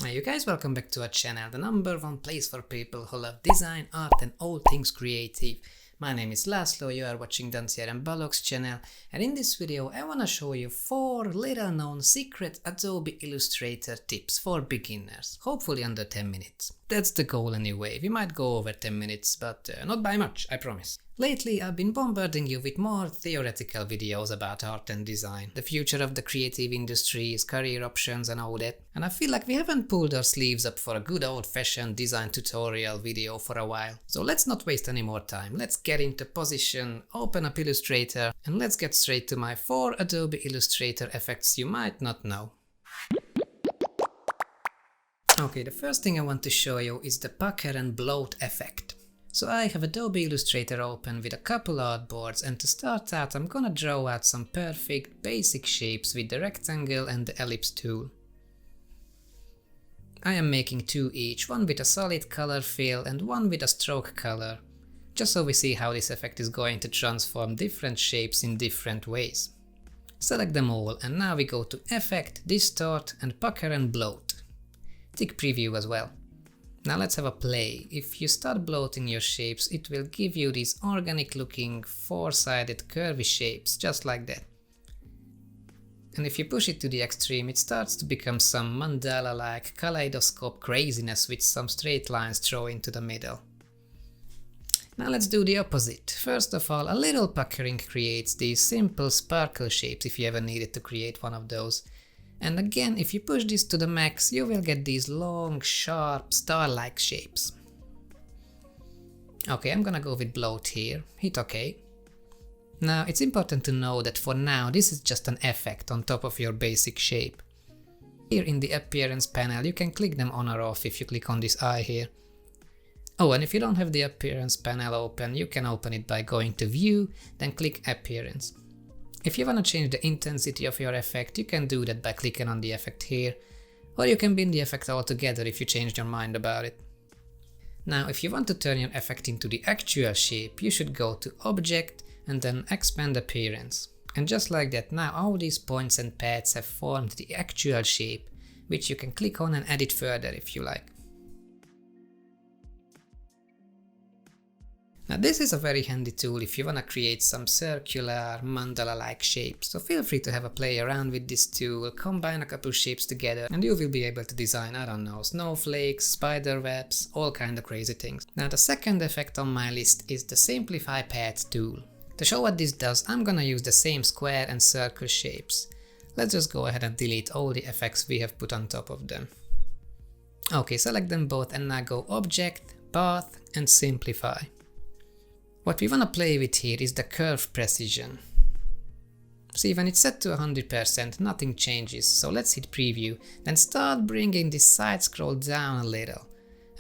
Hey you guys, welcome back to our channel, the number one place for people who love design, art and all things creative. My name is Laszlo, you are watching Dancier and Balog's channel, and in this video I wanna show you 4 little known secret Adobe Illustrator tips for beginners, hopefully under 10 minutes. That's the goal anyway, we might go over 10 minutes, but not by much, I promise. Lately I've been bombarding you with more theoretical videos about art and design, the future of the creative industries, career options and all that, and I feel like we haven't pulled our sleeves up for a good old-fashioned design tutorial video for a while. So let's not waste any more time, let's get into position, open up Illustrator, and let's get straight to my 4 Adobe Illustrator effects you might not know. Okay, the first thing I want to show you is the pucker and bloat effect. So I have Adobe Illustrator open with a couple artboards, and to start out I'm gonna draw out some perfect basic shapes with the rectangle and the ellipse tool. I am making 2 each, one with a solid color fill and one with a stroke color, just so we see how this effect is going to transform different shapes in different ways. Select them all, and now we go to Effect, Distort and Pucker and Bloat. Tick Preview as well. Now let's have a play. If you start bloating your shapes, it will give you these organic looking 4-sided curvy shapes, just like that. And if you push it to the extreme, it starts to become some mandala-like kaleidoscope craziness with some straight lines thrown into the middle. Now let's do the opposite. First of all, a little puckering creates these simple sparkle shapes if you ever needed to create one of those. And again, if you push this to the max, you will get these long, sharp, star-like shapes. Okay, I'm gonna go with bloat here, hit OK. Now, it's important to know that for now, this is just an effect on top of your basic shape. Here in the Appearance panel, you can click them on or off if you click on this eye here. Oh, and if you don't have the Appearance panel open, you can open it by going to View, then click Appearance. If you want to change the intensity of your effect, you can do that by clicking on the effect here, or you can bin the effect altogether if you changed your mind about it. Now, if you want to turn your effect into the actual shape, you should go to Object and then Expand Appearance. And just like that, now all these points and paths have formed the actual shape, which you can click on and edit further if you like. Now this is a very handy tool if you wanna create some circular, mandala-like shapes, so feel free to have a play around with this tool, combine a couple shapes together, and you will be able to design, I don't know, snowflakes, spider webs, all kind of crazy things. Now the second effect on my list is the Simplify Path tool. To show what this does, I'm gonna use the same square and circle shapes. Let's just go ahead and delete all the effects we have put on top of them. Okay, select them both and now go Object, Path and Simplify. What we wanna play with here is the curve precision. See, when it's set to 100%, nothing changes, so let's hit preview, then start bringing this side scroll down a little.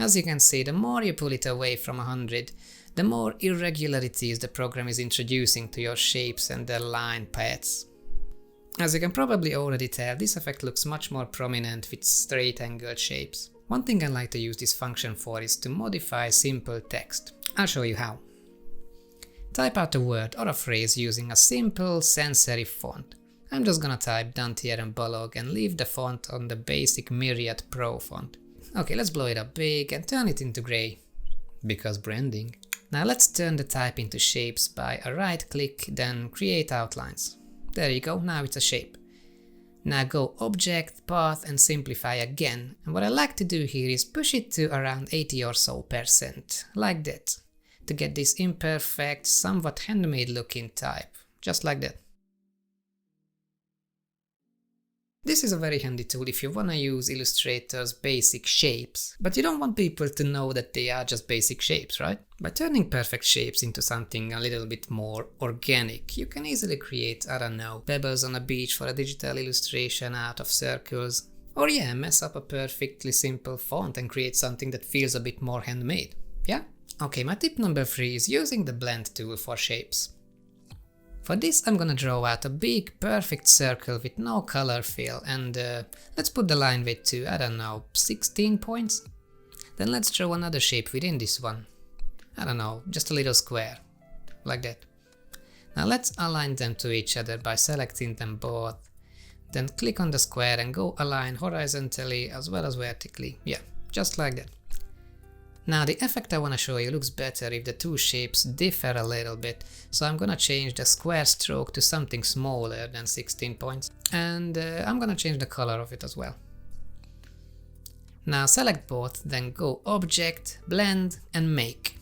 As you can see, the more you pull it away from 100, the more irregularities the program is introducing to your shapes and their line paths. As you can probably already tell, this effect looks much more prominent with straight angled shapes. One thing I like to use this function for is to modify simple text. I'll show you how. Type out a word or a phrase using a simple sans serif font. I'm just gonna type Dancier and Balog and leave the font on the basic Myriad Pro font. Okay, let's blow it up big and turn it into grey, because branding. Now let's turn the type into shapes by a right click, then create outlines. There you go, now it's a shape. Now go Object, Path and Simplify again, and what I like to do here is push it to around 80 or so %, like that, to get this imperfect, somewhat handmade looking type, just like that. This is a very handy tool if you wanna use Illustrator's basic shapes, but you don't want people to know that they are just basic shapes, right? By turning perfect shapes into something a little bit more organic, you can easily create, I don't know, pebbles on a beach for a digital illustration out of circles, or yeah, mess up a perfectly simple font and create something that feels a bit more handmade, yeah? Okay, my tip number 3 is using the Blend tool for shapes. For this I'm gonna draw out a big perfect circle with no color fill and let's put the line weight to, I don't know, 16 points? Then let's draw another shape within this one. I don't know, just a little square, like that. Now let's align them to each other by selecting them both, Then click on the square and go align horizontally as well as vertically. Yeah, just like that. Now the effect I want to show you looks better if the two shapes differ a little bit, so I'm gonna change the square stroke to something smaller than 16 points, and I'm gonna change the color of it as well. Now select both, then go Object, Blend and Make.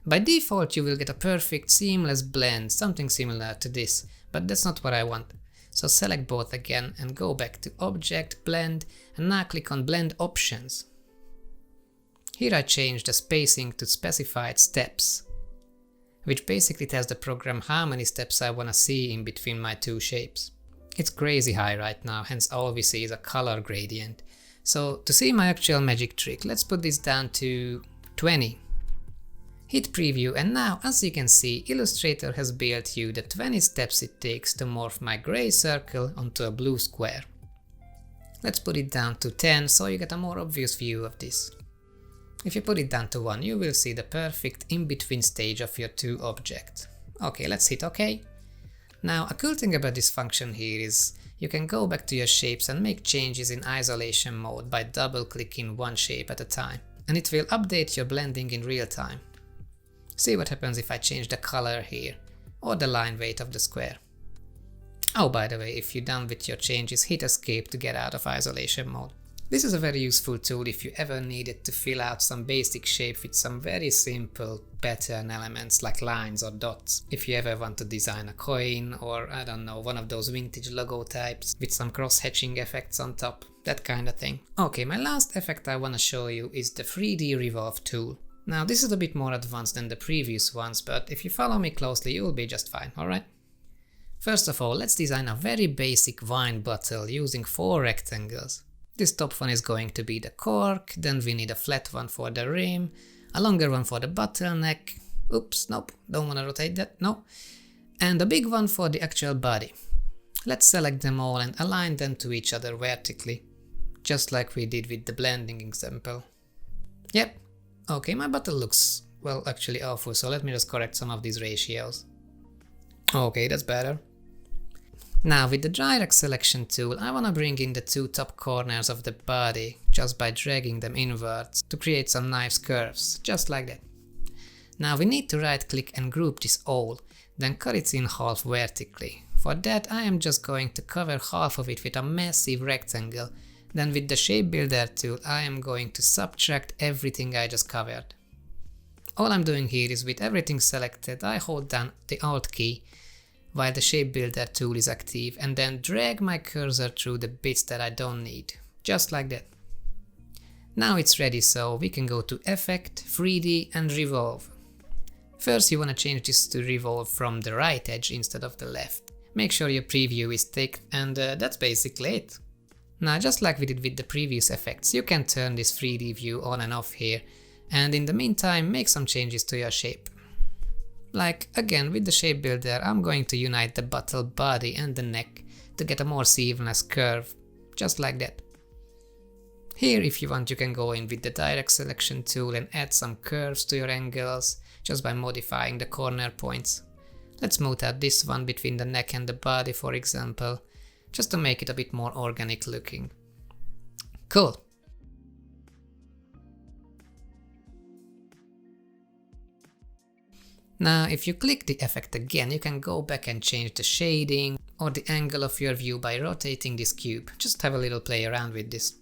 By default you will get a perfect seamless blend, something similar to this, but that's not what I want. So select both again and go back to Object, Blend, and now click on Blend Options. Here I change the spacing to specified steps, which basically tells the program how many steps I wanna see in between my two shapes. It's crazy high right now, hence all we see is a color gradient. So to see my actual magic trick, let's put this down to 20. Hit preview, and now as you can see, Illustrator has built you the 20 steps it takes to morph my gray circle onto a blue square. Let's put it down to 10 so you get a more obvious view of this. If you put it down to 1, you will see the perfect in-between stage of your two objects. Okay, let's hit OK. Now a cool thing about this function here is you can go back to your shapes and make changes in isolation mode by double-clicking one shape at a time, and it will update your blending in real time. See what happens if I change the color here, or the line weight of the square. Oh, by the way, if you're done with your changes, hit escape to get out of isolation mode. This is a very useful tool if you ever needed to fill out some basic shape with some very simple pattern elements like lines or dots. If you ever want to design a coin or, I don't know, one of those vintage logo types with some cross-hatching effects on top, that kind of thing. Okay, my last effect I want to show you is the 3D Revolve tool. Now this is a bit more advanced than the previous ones, but if you follow me closely you will be just fine, alright? First of all, let's design a very basic wine bottle using 4 rectangles. This top one is going to be the cork, then we need a flat one for the rim, a longer one for the bottleneck, oops, nope, don't wanna rotate that, no, and a big one for the actual body. Let's select them all and align them to each other vertically, just like we did with the blending example. Yep, okay, my bottle looks, well, actually awful, so let me just correct some of these ratios. Okay, that's better. Now with the direct selection tool, I wanna bring in the two top corners of the body just by dragging them inwards to create some nice curves, just like that. Now we need to right click and group this all, then cut it in half vertically. For that I am just going to cover half of it with a massive rectangle, then with the shape builder tool I am going to subtract everything I just covered. All I'm doing here is with everything selected, I hold down the Alt key while the shape builder tool is active and then drag my cursor through the bits that I don't need, just like that. Now it's ready, so we can go to Effect, 3D and Revolve. First you want to change this to revolve from the right edge instead of the left. Make sure your preview is ticked, and that's basically it. Now just like we did with the previous effects, you can turn this 3D view on and off here, and in the meantime make some changes to your shape. Like again with the shape builder, I'm going to unite the bottle body and the neck to get a more seamless curve, just like that. Here if you want you can go in with the direct selection tool and add some curves to your angles just by modifying the corner points. Let's smooth out this one between the neck and the body for example, just to make it a bit more organic looking. Cool! Now if you click the effect again, you can go back and change the shading or the angle of your view by rotating this cube. Just have a little play around with this.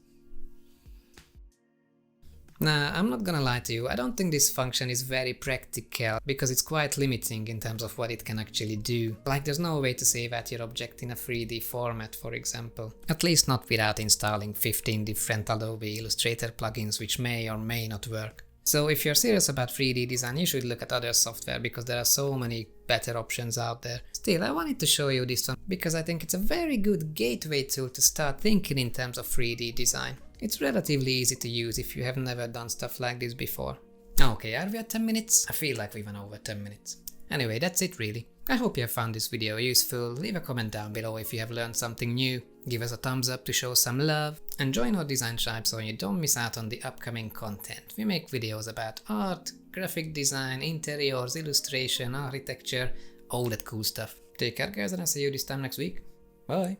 Now I'm not gonna lie to you, I don't think this function is very practical because it's quite limiting in terms of what it can actually do. Like there's no way to save out your object in a 3D format for example. At least not without installing 15 different Adobe Illustrator plugins which may or may not work. So if you're serious about 3D design, you should look at other software because there are so many better options out there. Still, I wanted to show you this one because I think it's a very good gateway tool to start thinking in terms of 3D design. It's relatively easy to use if you have never done stuff like this before. Okay, are we at 10 minutes? I feel like we went over 10 minutes. Anyway, that's it really. I hope you have found this video useful. Leave a comment down below if you have learned something new. Give us a thumbs up to show some love, and join our design tribe so you don't miss out on the upcoming content. We make videos about art, graphic design, interiors, illustration, architecture, all that cool stuff. Take care guys, and I'll see you this time next week. Bye!